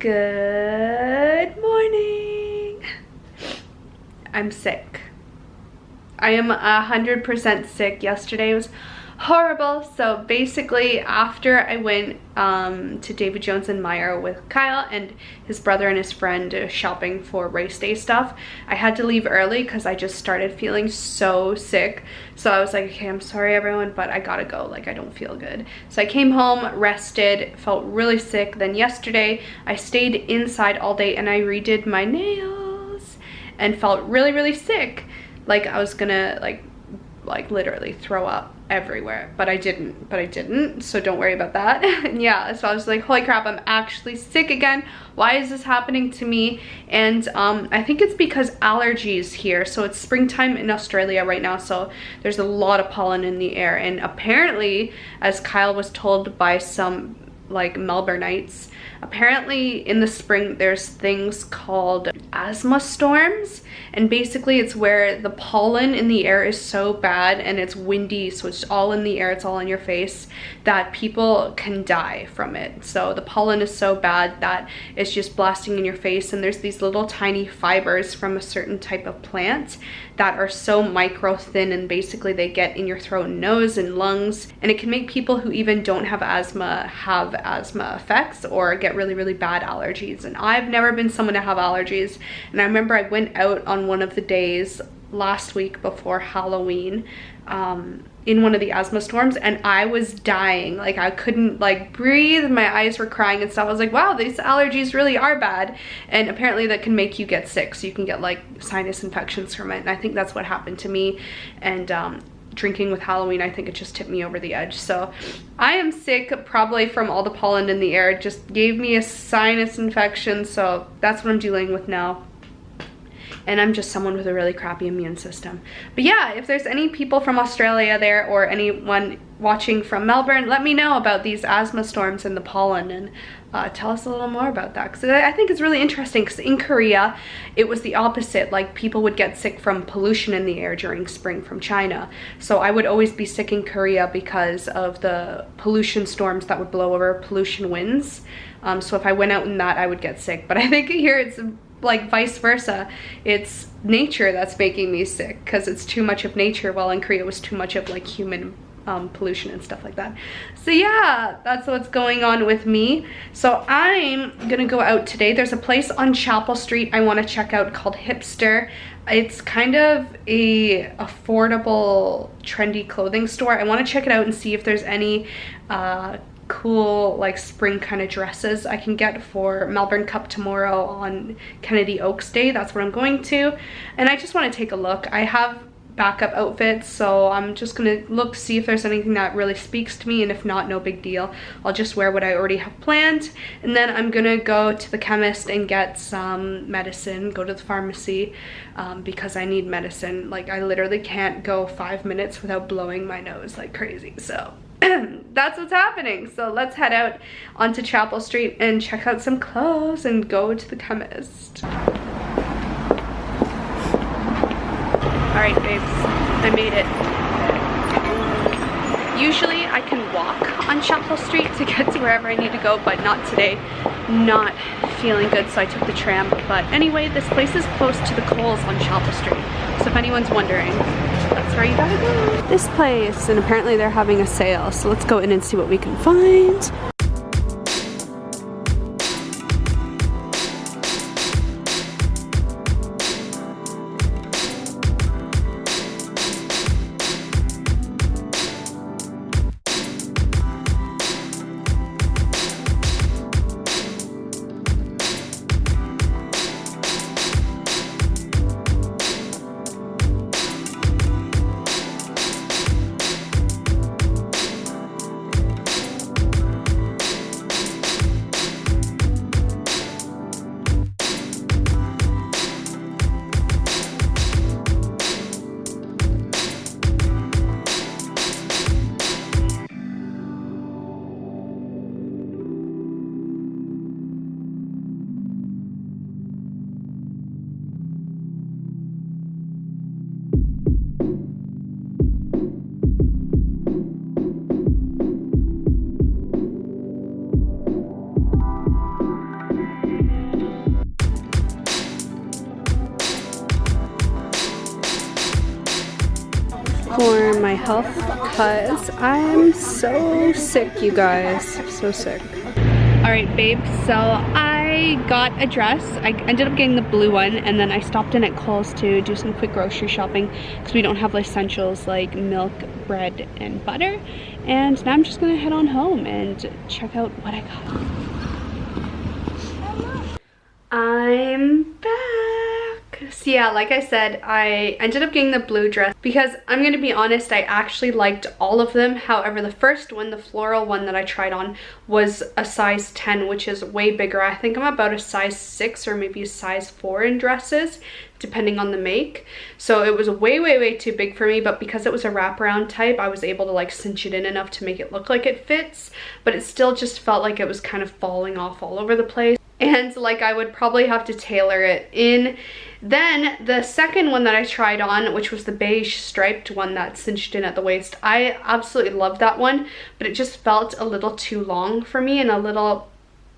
Good morning. I'm sick. I am 100% sick. Yesterday was horrible. So basically after I went to David Jones and Meyer with Kyle and his brother and his friend shopping for race day stuff, I had to leave early because I just started feeling so sick. So I was like, okay, I'm sorry everyone, but I gotta go, like I don't feel good. So I came home, rested, felt really sick. Then yesterday I stayed inside all day and I redid my nails and felt really sick. Like I was gonna like literally throw up everywhere, but I didn't, so don't worry about that. Yeah, so I was like, holy crap, I'm actually sick again. Why is this happening to me? And I think it's because allergies here. So it's springtime in Australia right now, so there's a lot of pollen in the air, and apparently, as Kyle was told by some like Melbourneites, apparently in the spring there's things called asthma storms, and basically it's where the pollen in the air is so bad and it's windy, so it's all in the air, it's all in your face, that people can die from it. So the pollen is so bad that it's just blasting in your face, and there's these little tiny fibers from a certain type of plant that are so micro thin, and basically they get in your throat and nose and lungs, and it can make people who even don't have asthma have asthma effects or get really bad allergies. And I've never been someone to have allergies, and I remember I went out on one of the days last week before Halloween in one of the asthma storms, and I was dying. Like I couldn't like breathe, my eyes were crying and stuff. I was like, wow, these allergies really are bad. And apparently that can make you get sick, so you can get like sinus infections from it, and I think that's what happened to me. And drinking with Halloween, I think it just tipped me over the edge. So I am sick, probably from all the pollen in the air. It just gave me a sinus infection, so that's what I'm dealing with now. And I'm just someone with a really crappy immune system. But yeah, if there's any people from Australia there or anyone watching from Melbourne, let me know about these asthma storms and the pollen, and tell us a little more about that, because I think it's really interesting. Because in Korea it was the opposite, like people would get sick from pollution in the air during spring from China. So I would always be sick in Korea because of the pollution storms that would blow over, pollution winds. So if I went out in that, I would get sick. But I think here it's like vice versa. It's nature that's making me sick because it's too much of nature, while in Korea it was too much of like human pollution and stuff like that. So yeah, that's what's going on with me. So I'm gonna go out today. There's a place on Chapel Street I want to check out called Hipster. It's kind of a affordable, trendy clothing store. I want to check it out and see if there's any cool like spring kind of dresses I can get for Melbourne Cup tomorrow on Kennedy Oaks Day. That's what I'm going to, and I just want to take a look. I have backup outfits, so I'm just gonna look, see if there's anything that really speaks to me, and if not, no big deal. I'll just wear what I already have planned, and then I'm gonna go to the chemist and get some medicine, go to the pharmacy, because I need medicine. Like I literally can't go 5 minutes without blowing my nose like crazy. So that's what's happening. So let's head out onto Chapel Street and check out some clothes and go to the chemist. Alright babes, I made it. Usually I can walk on Chapel Street to get to wherever I need to go, but not today. Not feeling good, so I took the tram. But anyway, this place is close to the Coles on Chapel Street, so if anyone's wondering, that's where you gotta go. This place, and apparently they're having a sale, so let's go in and see what we can find. for my health because I'm so sick, you guys. So sick. Alright, babe, so I got a dress. I ended up getting the blue one, and then I stopped in at Kohl's to do some quick grocery shopping because we don't have essentials like milk, bread, and butter. And now I'm just gonna head on home and check out what I got. I'm back. So yeah, like I said, I ended up getting the blue dress because I'm gonna be honest, I actually liked all of them. However, the first one, the floral one that I tried on, was a size 10, which is way bigger. I think I'm about a size 6 or maybe a size 4 in dresses, depending on the make. So it was way too big for me, but because it was a wraparound type, I was able to like cinch it in enough to make it look like it fits, but it still just felt like it was kind of falling off all over the place. And like I would probably have to tailor it in. Then the second one that I tried on, which was the beige striped one that cinched in at the waist, I absolutely loved that one, but it just felt a little too long for me and a little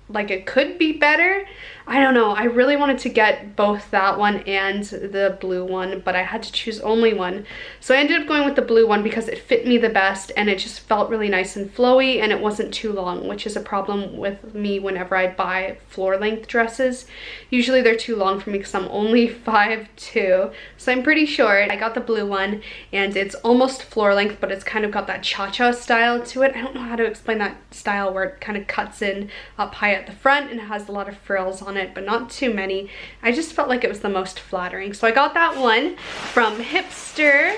like it could be better. I don't know. I really wanted to get both that one and the blue one, but I had to choose only one. So I ended up going with the blue one because it fit me the best and it just felt really nice and flowy and it wasn't too long, which is a problem with me whenever I buy floor length dresses. Usually they're too long for me because I'm only 5'2", so I'm pretty short. I got the blue one and it's almost floor length, but it's kind of got that cha-cha style to it. I don't know how to explain that style where it kind of cuts in up high at the front and it has a lot of frills on it, but not too many. I just felt like it was the most flattering. So I got that one from Hipster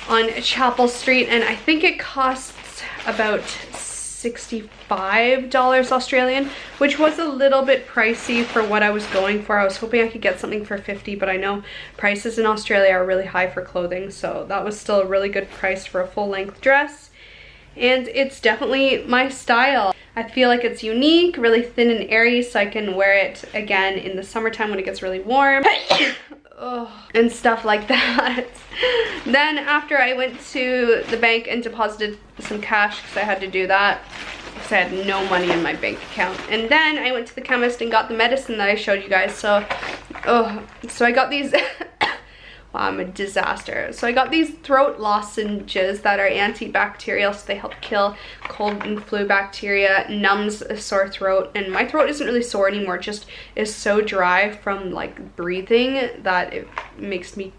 on Chapel Street, and I think it costs about $65 Australian, which was a little bit pricey for what I was going for. I was hoping I could get something for 50, but I know prices in Australia are really high for clothing, so that was still a really good price for a full length dress. And it's definitely my style. I feel like it's unique, really thin and airy, so I can wear it again in the summertime when it gets really warm. And stuff like that. Then after I went to the bank and deposited some cash because I had to do that because I had no money in my bank account. And then I went to the chemist and got the medicine that I showed you guys. So I got these wow, I'm a disaster. So I got these throat lozenges that are antibacterial, so they help kill cold and flu bacteria, numbs a sore throat, and my throat isn't really sore anymore, it just is so dry from like breathing that it makes me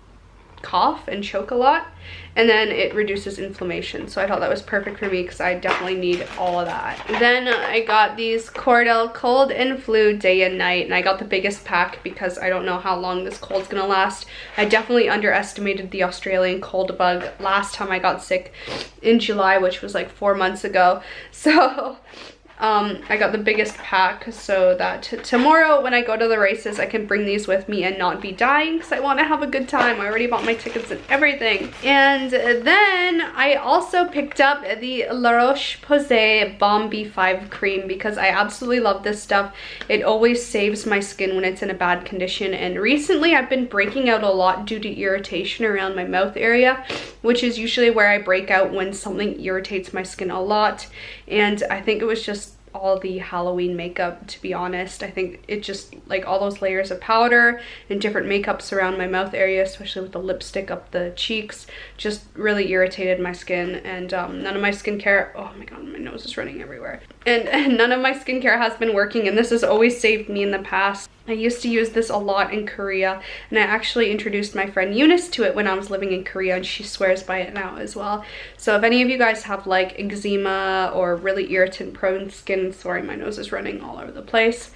cough and choke a lot, and then it reduces inflammation. So I thought that was perfect for me because I definitely need all of that. Then I got these Cordell cold and flu day and night, and I got the biggest pack because I don't know how long this cold's gonna last. I definitely underestimated the Australian cold bug last time I got sick in July, which was like 4 months ago. So I got the biggest pack so that tomorrow when I go to the races I can bring these with me and not be dying because I want to have a good time. I already bought my tickets and everything. And then I also picked up the La Roche-Posay Balm B5 cream because I absolutely love this stuff. It always saves my skin when it's in a bad condition, and recently I've been breaking out a lot due to irritation around my mouth area, which is usually where I break out when something irritates my skin a lot. And I think it was just all the Halloween makeup, to be honest. I think it just, like, all those layers of powder and different makeups around my mouth area, especially with the lipstick up the cheeks, just really irritated my skin. And none of my skincare, oh my god, my nose is running everywhere, and none of my skincare has been working, and this has always saved me in the past. I used to use this a lot in Korea, and I actually introduced my friend Eunice to it when I was living in Korea, and she swears by it now as well. So if any of you guys have like eczema or really irritant prone skin, sorry, my nose is running all over the place,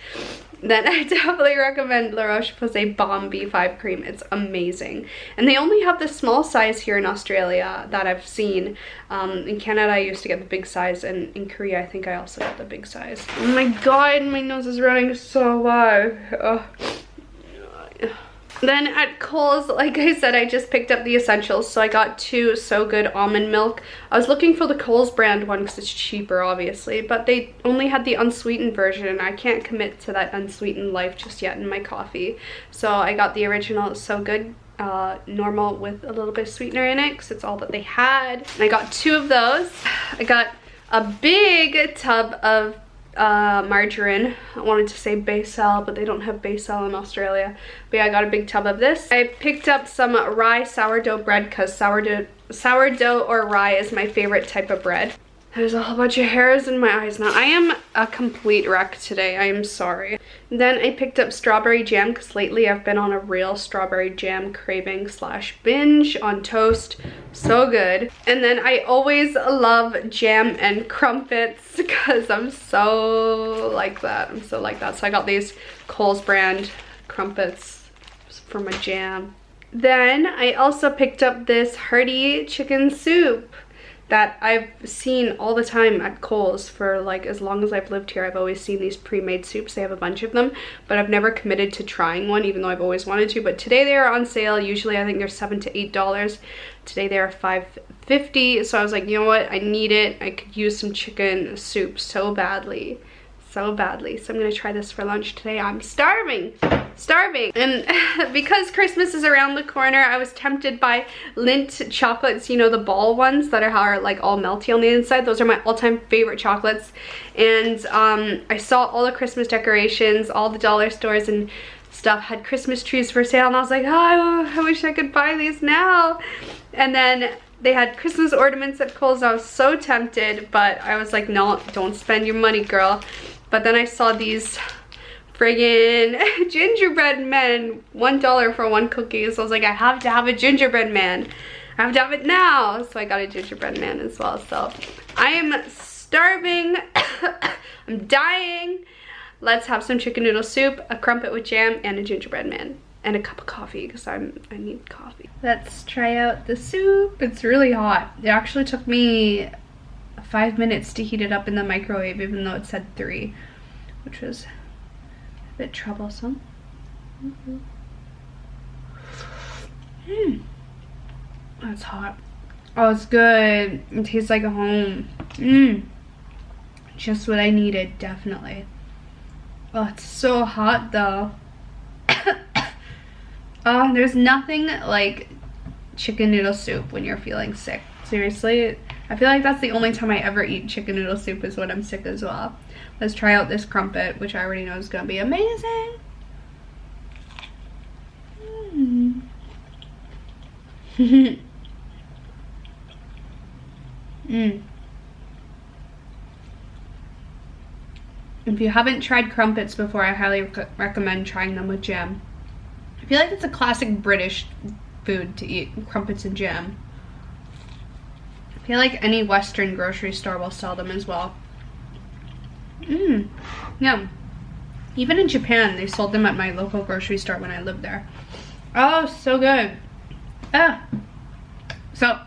then I definitely recommend La Roche-Posay Balm B5 cream. It's amazing. And they only have the small size here in Australia that I've seen. In Canada I used to get the big size, and in Korea I think I also got the big size. Oh my god, my nose is running so loud. Then at Kohl's, like I said, I just picked up the essentials. So I got 2 So Good almond milk. I was looking for the Kohl's brand one because it's cheaper, obviously, but they only had the unsweetened version, and I can't commit to that unsweetened life just yet in my coffee. So I got the original So Good normal with a little bit of sweetener in it because it's all that they had. And I got 2 of those. I got a big tub of margarine. I wanted to say basil, but they don't have basil in Australia. But yeah, I got a big tub of this. I picked up some rye sourdough bread because sourdough or rye is my favorite type of bread. There's a whole bunch of hairs in my eyes now. I am a complete wreck today. I am sorry. Then I picked up strawberry jam because lately I've been on a real strawberry jam craving / binge on toast. So good. And then I always love jam and crumpets because I'm so like that. I'm so like that. So I got these Coles brand crumpets for my jam. Then I also picked up this hearty chicken soup that I've seen all the time at Coles for like as long as I've lived here. I've always seen these pre-made soups. They have a bunch of them, but I've never committed to trying one, even though I've always wanted to. But today they are on sale. Usually I think they're $7 to $8. Today they are $5.50. So I was like, you know what? I need it. I could use some chicken soup so badly. So badly. So I'm gonna try this for lunch today. I'm starving. And because Christmas is around the corner, I was tempted by Lindt chocolates, you know, the ball ones that are like all melty on the inside. Those are my all-time favorite chocolates. And I saw all the Christmas decorations, all the dollar stores and stuff had Christmas trees for sale, and I was like, oh, I wish I could buy these now. And then they had Christmas ornaments at Kohl's. I was so tempted, but I was like, no, don't spend your money, girl. But then I saw these friggin' gingerbread men, $1 for one cookie. So I was like, I have to have a gingerbread man. I have to have it now. So I got a gingerbread man as well. So I am starving. I'm dying. Let's have some chicken noodle soup, a crumpet with jam, and a gingerbread man. And a cup of coffee because I need coffee. Let's try out the soup. It's really hot. It actually took me 5 minutes to heat it up in the microwave, even though it said 3, which was a bit troublesome. That's hot. Oh, it's good. It tastes like a home. Just what I needed, definitely. Oh, it's so hot though. Oh, there's nothing like chicken noodle soup when you're feeling sick. Seriously, I feel like that's the only time I ever eat chicken noodle soup is when I'm sick as well. Let's try out this crumpet, which I already know is gonna be amazing. If you haven't tried crumpets before, I highly recommend trying them with jam. I feel like it's a classic British food to eat, crumpets and jam. I feel like any Western grocery store will sell them as well. Yeah. Even in Japan, they sold them at my local grocery store when I lived there. Oh, so good. So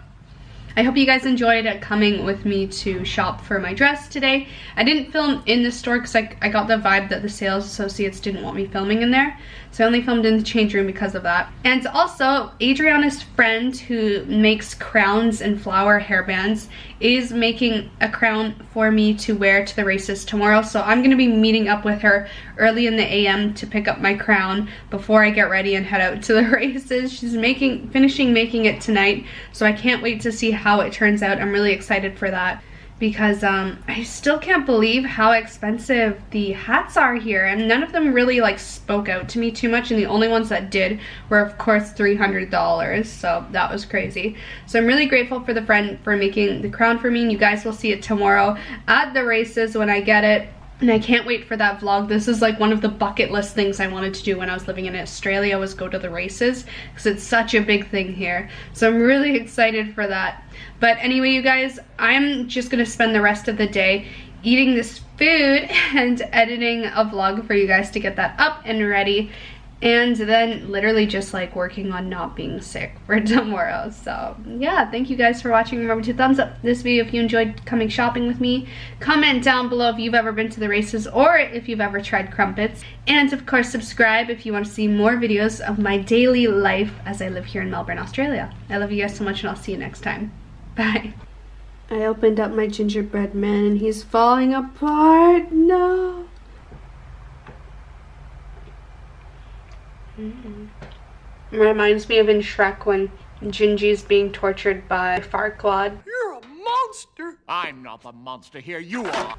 I hope you guys enjoyed coming with me to shop for my dress today. I didn't film in the store because I got the vibe that the sales associates didn't want me filming in there. So I only filmed in the change room because of that. And also, Adriana's friend who makes crowns and flower hairbands is making a crown for me to wear to the races tomorrow. So I'm going to be meeting up with her early in the AM to pick up my crown before I get ready and head out to the races. She's finishing making it tonight. So I can't wait to see how it turns out. I'm really excited for that because I still can't believe how expensive the hats are here, and none of them really like spoke out to me too much, and the only ones that did were of course $300, so that was crazy. So I'm really grateful for the friend for making the crown for me, and you guys will see it tomorrow at the races when I get it. And I can't wait for that vlog. This is like one of the bucket list things I wanted to do when I was living in Australia, was go to the races because it's such a big thing here. So I'm really excited for that. But anyway, you guys, I'm just gonna spend the rest of the day eating this food and editing a vlog for you guys to get that up and ready. And then literally just like working on not being sick for tomorrow. So yeah, thank you guys for watching. Remember to thumbs up this video if you enjoyed coming shopping with me. Comment down below if you've ever been to the races or if you've ever tried crumpets. And of course subscribe if you want to see more videos of my daily life as I live here in Melbourne, Australia. I love you guys so much, and I'll see you next time. Bye. I opened up my gingerbread man and he's falling apart. No. Reminds me of in Shrek when Gingy's being tortured by Farquaad. You're a monster. I'm not the monster here, you are.